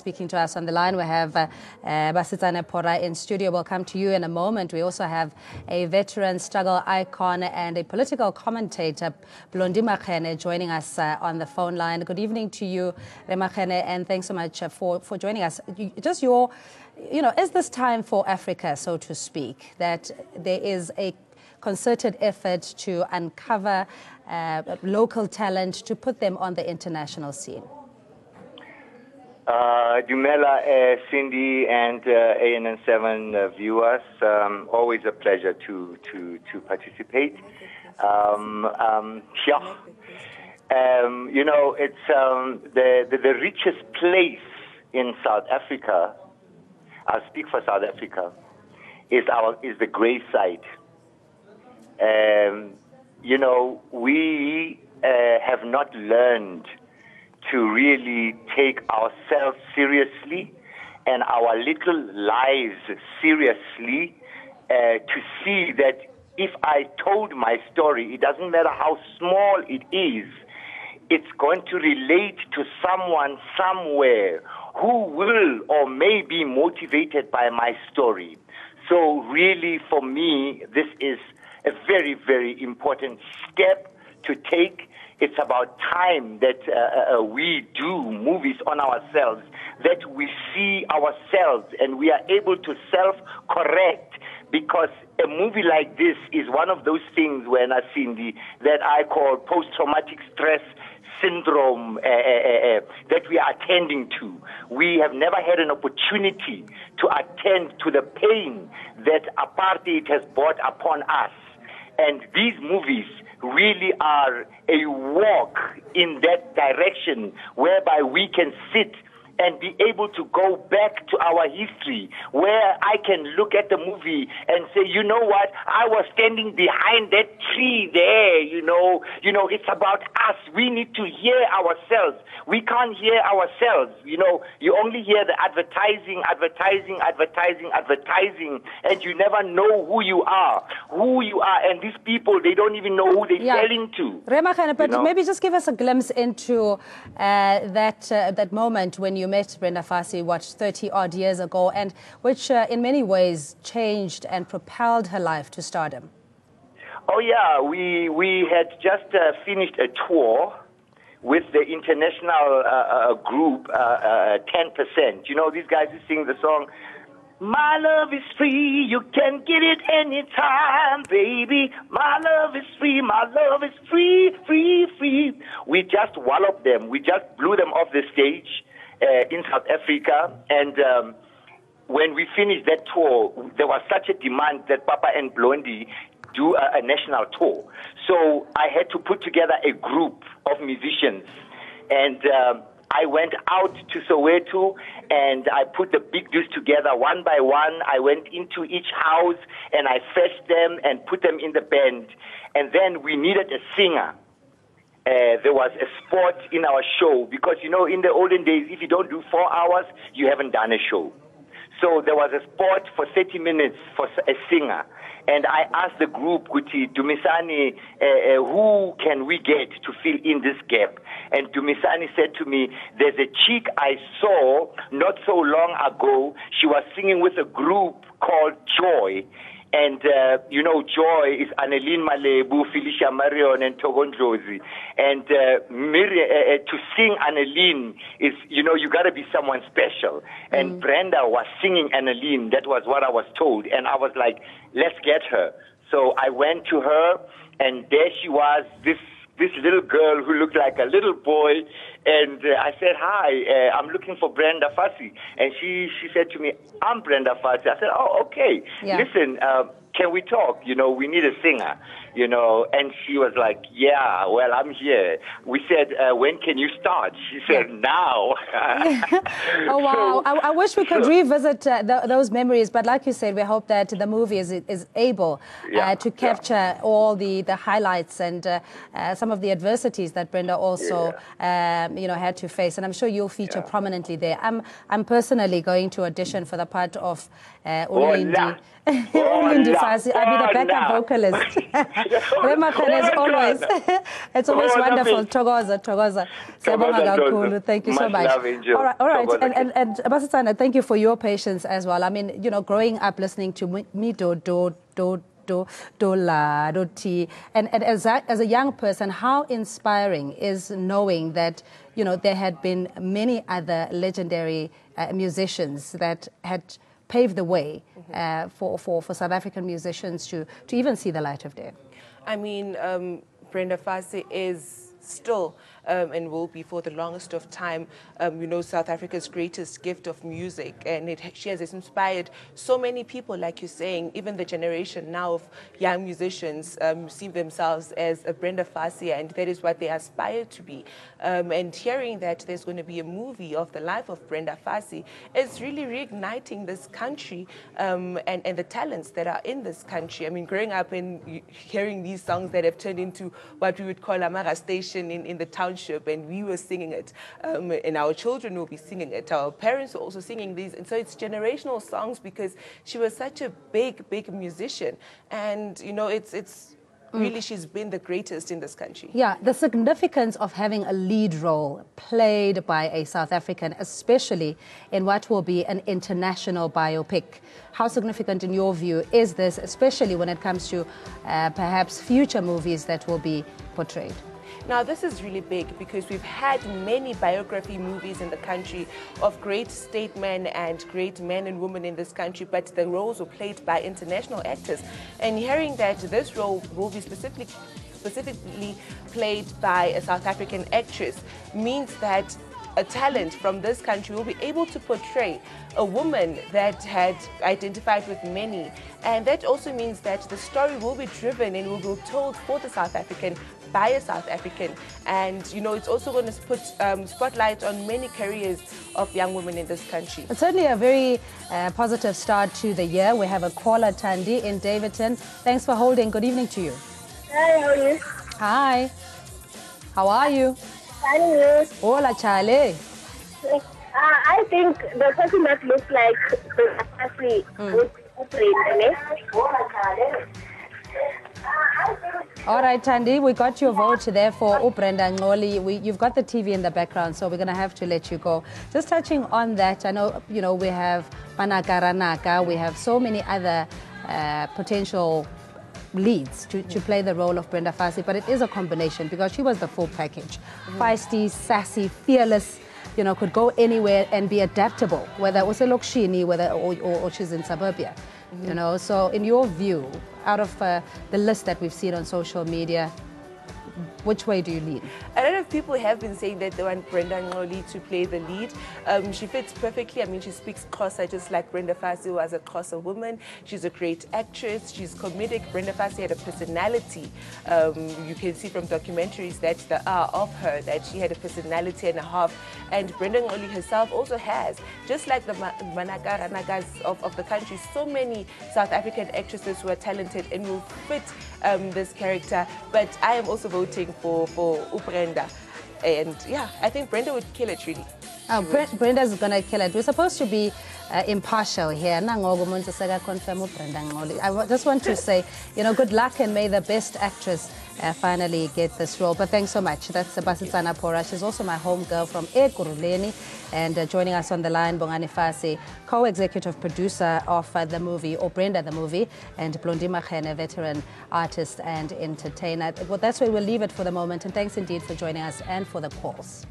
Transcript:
speaking to us on the line. We have Basetsana Phora in studio. We'll come to you in a moment. We also have a veteran struggle icon and a political commentator, Brenda Fassie, joining us on the phone line. Good evening to you, Remakgene, and thanks so much for joining us. Just your, is this time for Africa, so to speak, that there is a concerted effort to uncover local talent, to put them on the international scene? Dumela, Cindy, and ANN7 viewers, always a pleasure to participate. It's the richest place in South Africa. I speak for South Africa. Is the grey side. We have not learned to really take ourselves seriously and our little lives seriously, to see that if I told my story, it doesn't matter how small it is, it's going to relate to someone somewhere who will or may be motivated by my story. So really, for me, this is a very, very important step to take. It's about time that we do movies on ourselves, that we see ourselves and we are able to self-correct, because a movie like this is one of those things, when I Cindy, that I call post-traumatic stress syndrome that we are attending to. We have never had an opportunity to attend to the pain that apartheid has brought upon us. And these movies really are a walk in that direction, whereby we can sit and be able to go back to our history, where I can look at the movie and say, you know what, I was standing behind that tree there, it's about us. We need to hear ourselves. We can't hear ourselves. You only hear the advertising, and you never know who you are. And these people, they don't even know who they're selling to. Remakgene, but maybe just give us a glimpse into that moment when you met Brenda Fassie, 30-odd years ago, and which in many ways changed and propelled her life to stardom. Oh yeah, we had just finished a tour with the international group, 10%. These guys who sing the song, "My love is free, you can get it anytime, baby. My love is free, my love is free, free, free." We just walloped them. We just blew them off the stage in South Africa. And when we finished that tour, there was such a demand that Papa and Blondie do a national tour. So I had to put together a group of musicians. And I went out to Soweto and I put the big dudes together one by one. I went into each house and I fetched them and put them in the band. And then we needed a singer. There was a spot in our show because, in the olden days, if you don't do 4 hours, you haven't done a show. So there was a spot for 30 minutes for a singer. And I asked the group, Kuti, Dumisani, who can we get to fill in this gap? And Dumisani said to me, there's a chick I saw not so long ago. She was singing with a group called Joy. And, Joy is Annelien Malebu, Felicia Marion, and Togon Josie. And to sing Annelien is, you got to be someone special. And Brenda was singing Annelien. That was what I was told. And I was like, let's get her. So I went to her, and there she was, this little girl who looked like a little boy. And I said, hi, I'm looking for Brenda Fassie. And she said to me, I'm Brenda Fassie. I said, oh, okay. Yeah. Listen, can we talk? We need a singer. And she was like, yeah, well, I'm here. We said, when can you start? She said, now. Oh, wow. So, I wish we could revisit those memories. But like you said, we hope that the movie is able to capture all the highlights and some of the adversities that Brenda also, had to face. And I'm sure you'll feature prominently there. I'm personally going to audition for the part of Ulindi Fassie. I'll be the backup vocalist. It's always wonderful. Togoza. Thank you so much. All right. And Basetsana, thank you for your patience as well. I mean, you know, growing up listening to me and as a young person, how inspiring is knowing that, you know, there had been many other legendary musicians that had paved the way for South African musicians to even see the light of day. I mean, Brenda Fassie is still and will be for the longest of time, you know, South Africa's greatest gift of music, and she has inspired so many people, like you're saying. Even the generation now of young musicians see themselves as a Brenda Fassie, and that is what they aspire to be. And hearing that there's going to be a movie of the life of Brenda Fassie is really reigniting this country and the talents that are in this country. I mean, growing up and hearing these songs that have turned into what we would call a mega station in the township, and we were singing it, and our children will be singing it. Our parents were also singing these, and so it's generational songs because she was such a big musician, and you know, it's really, she's been the greatest in this country. Yeah, the significance of having a lead role played by a South African, especially in what will be an international biopic. How significant, in your view, is this, especially when it comes to perhaps future movies that will be portrayed? Now, this is really big because we've had many biography movies in the country of great statesmen and great men and women in this country, but the roles were played by international actors. And hearing that this role will be specifically played by a South African actress means that a talent from this country will be able to portray a woman that had identified with many. And that also means that the story will be driven and will be told for the South African by a South African. And, you know, it's also going to put spotlight on many careers of young women in this country. It's certainly a very positive start to the year. We have a caller, Tandi, in Davidton. Thanks for holding. Good evening to you. Hi, how are you? Hi. How are you? Hola, Charlie. I think the person that looks like Brenda Fassie would All right, Tandi, we got your vote there for Brenda Ngoli. You've got the TV in the background, so we're going to have to let you go. Just touching on that, I know, you know, we have Manaka, we have so many other potential leads to play the role of Brenda Fassie, but it is a combination because she was the full package. Feisty, sassy, fearless, you know, could go anywhere and be adaptable, whether it was a Lokshini, or she's in suburbia, you know. So in your view, out of the list that we've seen on social media, which way do you lean? A lot of people have been saying that they want Brenda Ngoli to play the lead. She fits perfectly. I mean, she speaks Xhosa just like Brenda Fassie was a Xhosa woman. She's a great actress. She's comedic. Brenda Fassie had a personality. You can see from documentaries that of her that she had a personality and a half. And Brenda Ngoli herself also has, just like the Manaka of the country, so many South African actresses who are talented and will fit this character. But I am also voting for Brenda, and yeah, I think Brenda would kill it really. Brenda's gonna kill it. We're supposed to be impartial here. I just want to say, you know, good luck and may the best actress finally get this role. But thanks so much. That's Basetsana Phora. She's also my home girl from Ekurhuleni, and joining us on the line, Brenda Fassie, co-executive producer of the movie, or Brenda the movie, and Blondie Makhene, veteran artist and entertainer. Well, that's where we'll leave it for the moment, and thanks indeed for joining us and for the calls.